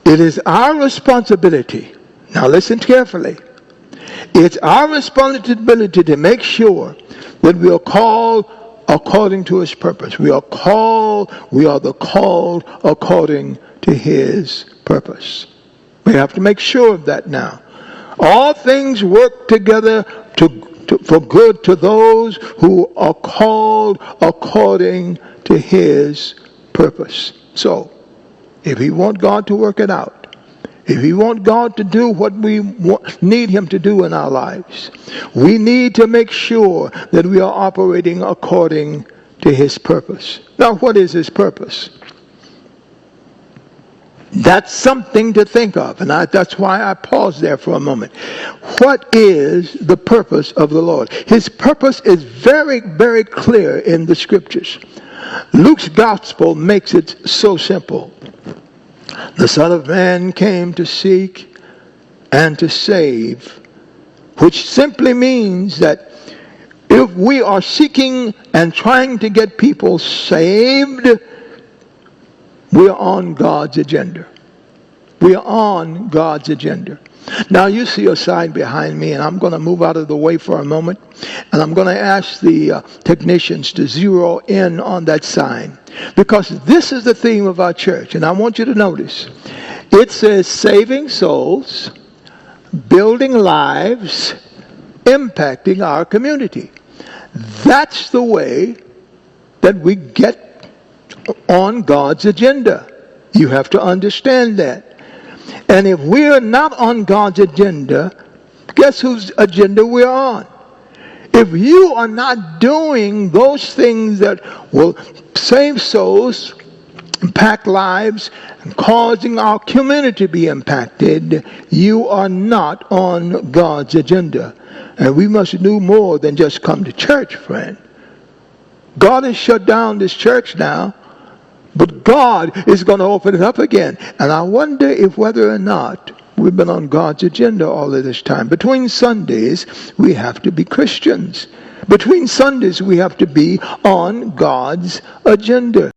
It is our responsibility. Now listen carefully. It's our responsibility to make sure that we are called according to his purpose. We are the called according to his purpose. We have to make sure of that now. All things work together for good to those who are called according to his purpose. So, if we want God to work it out, if we want God to do what we need him to do in our lives, we need to make sure that we are operating according to his purpose. Now, what is his purpose? That's something to think of, and that's why I paused there for a moment. What is the purpose of the Lord? His purpose is very, very clear in the scriptures. Luke's gospel makes it so simple. The Son of Man came to seek and to save, which simply means that if we are seeking and trying to get people saved, we are on God's agenda. We are on God's agenda. Now you see a sign behind me, and I'm going to move out of the way for a moment, and I'm going to ask the technicians to zero in on that sign, because this is the theme of our church, and I want you to notice. It says saving souls, building lives, impacting our community. That's the way that we get on God's agenda. You have to understand that. And if we're not on God's agenda, guess whose agenda we're on? If you are not doing those things that will save souls, impact lives, and causing our community to be impacted, you are not on God's agenda. And we must do more than just come to church, friend. God has shut down this church now, but God is going to open it up again. And I wonder if whether or not we've been on God's agenda all of this time. Between Sundays, we have to be Christians. Between Sundays, we have to be on God's agenda.